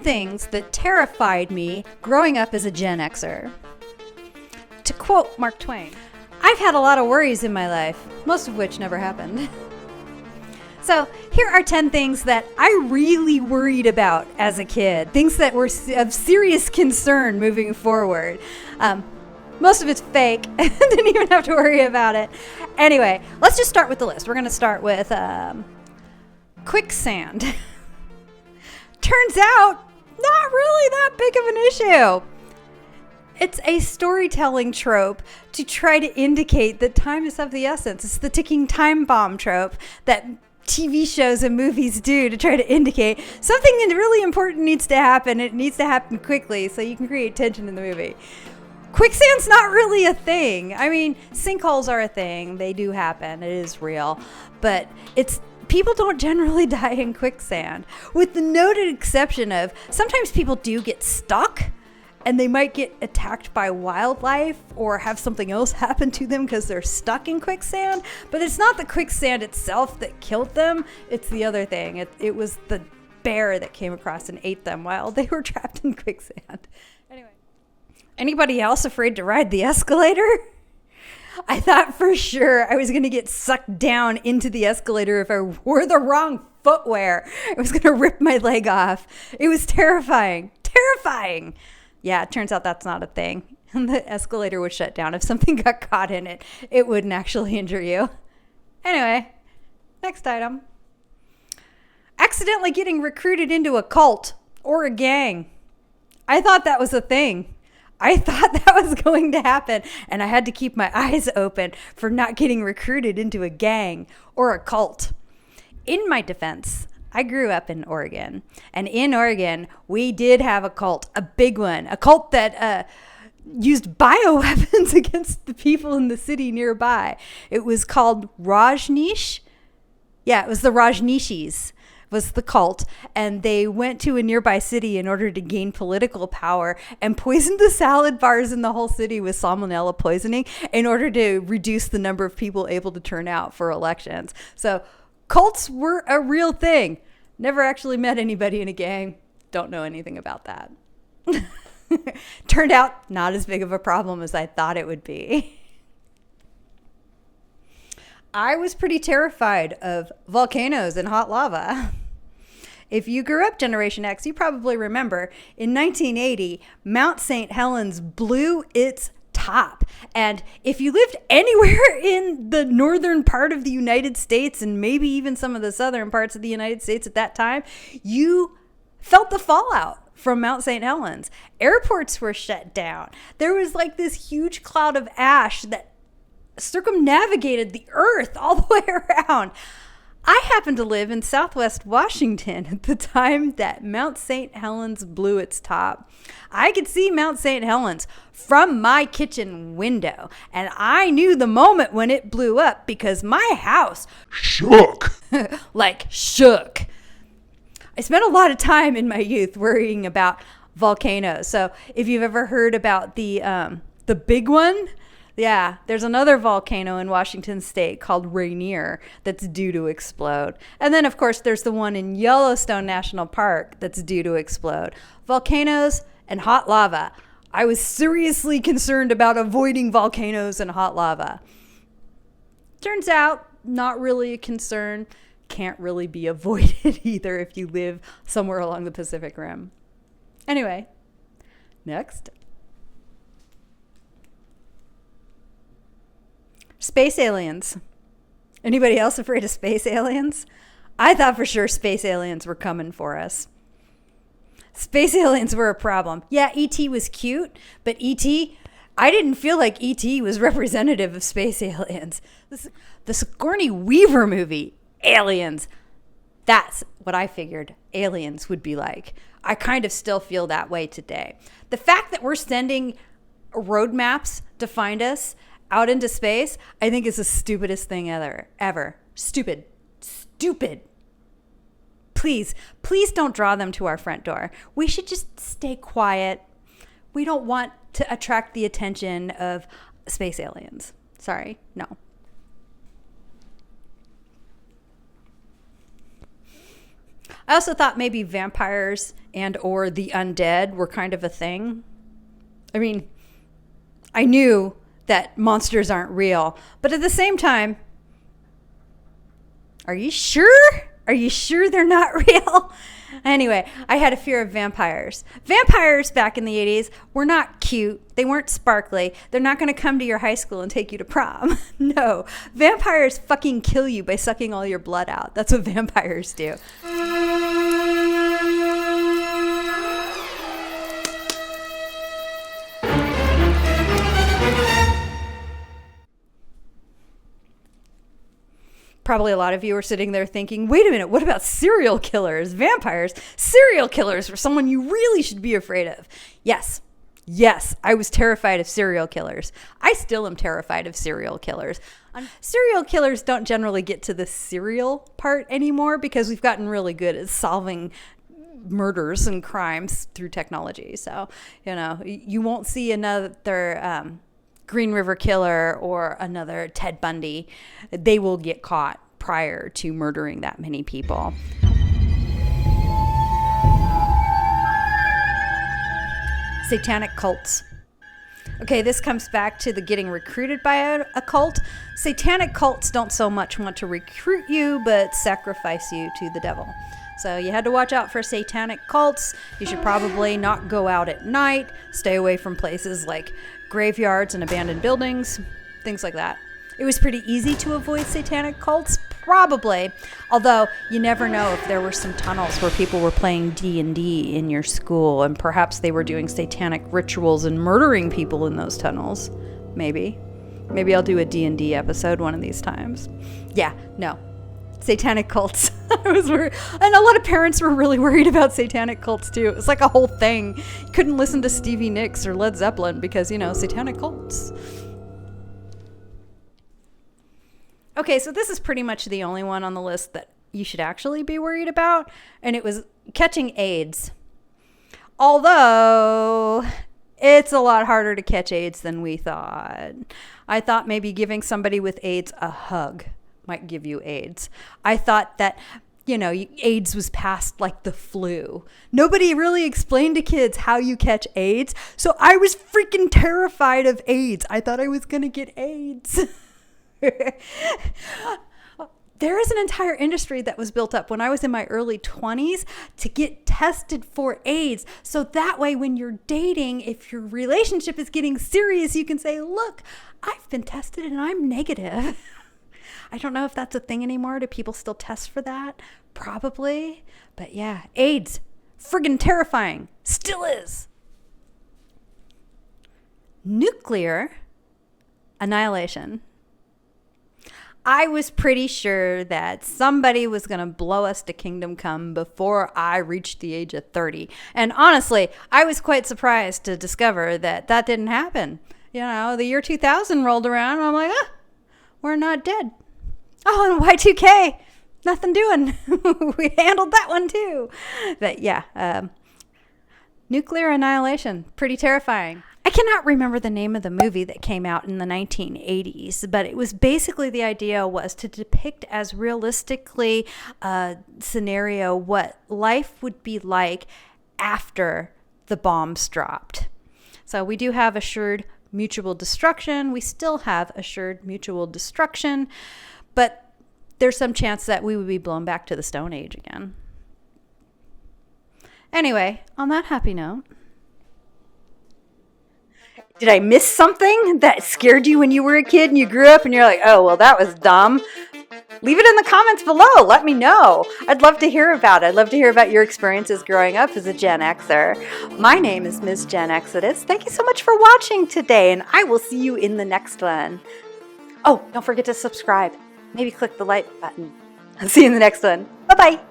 things that terrified me growing up as a Gen Xer. To quote Mark Twain, I've had a lot of worries in my life, most of which never happened. So here are 10 things that I really worried about as a kid, things that were of serious concern moving forward. Most of it's fake. Didn't even have to worry about it. Anyway, let's just start with the list. We're going to start with quicksand. Turns out, not really that big of an issue. It's a storytelling trope to try to indicate that time is of the essence. It's the ticking time bomb trope that TV shows and movies do to try to indicate something really important needs to happen. It needs to happen quickly so you can create tension in the movie. Quicksand's not really a thing. I mean, sinkholes are a thing. They do happen. It is real. But people don't generally die in quicksand, with the noted exception of sometimes people do get stuck and they might get attacked by wildlife or have something else happen to them because they're stuck in quicksand. But it's not the quicksand itself that killed them. It's the other thing. It was the bear that came across and ate them while they were trapped in quicksand. Anyway. Anybody else afraid to ride the escalator? I thought for sure I was going to get sucked down into the escalator if I wore the wrong footwear. It was going to rip my leg off. It was terrifying. Terrifying. Yeah, it turns out that's not a thing. And the escalator would shut down. If something got caught in it, it wouldn't actually injure you. Anyway, next item. Accidentally getting recruited into a cult or a gang. I thought that was a thing. I thought that was going to happen, and I had to keep my eyes open for not getting recruited into a gang or a cult. In my defense, I grew up in Oregon, and in Oregon, we did have a cult, a big one, a cult that used bioweapons against the people in the city nearby. It was called Rajneesh. Yeah, it was the Rajneeshis. Was the cult, and they went to a nearby city in order to gain political power and poisoned the salad bars in the whole city with salmonella poisoning in order to reduce the number of people able to turn out for elections. So cults were a real thing. Never actually met anybody in a gang. Don't know anything about that. Turned out not as big of a problem as I thought it would be. I was pretty terrified of volcanoes and hot lava. If you grew up Generation X, you probably remember in 1980, Mount St. Helens blew its top. And if you lived anywhere in the northern part of the United States, and maybe even some of the southern parts of the United States at that time, you felt the fallout from Mount St. Helens. Airports were shut down. There was like this huge cloud of ash that circumnavigated the earth all the way around. I happened to live in Southwest Washington at the time that Mount St. Helens blew its top. I could see Mount St. Helens from my kitchen window, and I knew the moment when it blew up because my house shook. Like shook. I spent a lot of time in my youth worrying about volcanoes. So if you've ever heard about the big one, yeah, there's another volcano in Washington State called Rainier that's due to explode. And then, of course, there's the one in Yellowstone National Park that's due to explode. Volcanoes and hot lava. I was seriously concerned about avoiding volcanoes and hot lava. Turns out, not really a concern. Can't really be avoided either if you live somewhere along the Pacific Rim. Anyway, next. Space aliens. Anybody else afraid of space aliens? I thought for sure space aliens were coming for us. Space aliens were a problem. Yeah, E.T. was cute, but E.T., I didn't feel like E.T. was representative of space aliens. The Sigourney Weaver movie, Aliens, that's what I figured aliens would be like. I kind of still feel that way today. The fact that we're sending roadmaps to find us out into space, I think is the stupidest thing ever. Stupid. Please don't draw them to our front door. We should just stay quiet. We don't want to attract the attention of space aliens. Sorry, no. I also thought maybe vampires and or the undead were kind of a thing. I mean, I knew that monsters aren't real, but at the same time, are you sure? Are you sure they're not real? Anyway, I had a fear of vampires. Vampires back in the 80s were not cute. They weren't sparkly. They're not going to come to your high school and take you to prom. No. Vampires fucking kill you by sucking all your blood out. That's what vampires do. Probably a lot of you are sitting there thinking, wait a minute, what about serial killers, vampires? Serial killers are someone you really should be afraid of. Yes, I was terrified of serial killers. I still am terrified of serial killers. Serial killers don't generally get to the serial part anymore because we've gotten really good at solving murders and crimes through technology. So, you won't see another Green River Killer or another Ted Bundy. They will get caught prior to murdering that many people. Satanic cults. Okay, this comes back to the getting recruited by a cult. Satanic cults don't so much want to recruit you, but sacrifice you to the devil. So you had to watch out for satanic cults. You should probably not go out at night. Stay away from places like graveyards and abandoned buildings, things like that. It was pretty easy to avoid satanic cults, probably. Although you never know if there were some tunnels where people were playing D&D in your school, and perhaps they were doing satanic rituals and murdering people in those tunnels. Maybe I'll do a D&D episode one of these times. Yeah, no. Satanic cults. I was worried. And a lot of parents were really worried about satanic cults too. It was like a whole thing. You couldn't listen to Stevie Nicks or Led Zeppelin because, satanic cults. Okay, so this is pretty much the only one on the list that you should actually be worried about, and it was catching AIDS. Although it's a lot harder to catch AIDS than we thought. I thought maybe giving somebody with AIDS a hug might give you AIDS. I thought that, AIDS was passed like the flu. Nobody really explained to kids how you catch AIDS, so I was freaking terrified of AIDS. I thought I was going to get AIDS. There is an entire industry that was built up when I was in my early 20s to get tested for AIDS. So that way, when you're dating, if your relationship is getting serious, you can say, look, I've been tested and I'm negative. I don't know if that's a thing anymore. Do people still test for that? Probably. But yeah, AIDS, friggin' terrifying. Still is. Nuclear annihilation. I was pretty sure that somebody was going to blow us to kingdom come before I reached the age of 30. And honestly, I was quite surprised to discover that that didn't happen. The year 2000 rolled around and I'm like, we're not dead. Oh, and Y2K, nothing doing. We handled that one too. But yeah, nuclear annihilation, pretty terrifying. I cannot remember the name of the movie that came out in the 1980s, but it was basically the idea was to depict as realistically a scenario what life would be like after the bombs dropped. So we do have assured mutual destruction. We still have assured mutual destruction, but there's some chance that we would be blown back to the Stone Age again. Anyway, on that happy note, did I miss something that scared you when you were a kid and you grew up and you're like, oh, well, that was dumb? Leave it in the comments below. Let me know. I'd love to hear about it. I'd love to hear about your experiences growing up as a Gen Xer. My name is Ms. Gen Exodus. Thank you so much for watching today, and I will see you in the next one. Oh, don't forget to subscribe. Maybe click the like button. I'll see you in the next one. Bye-bye.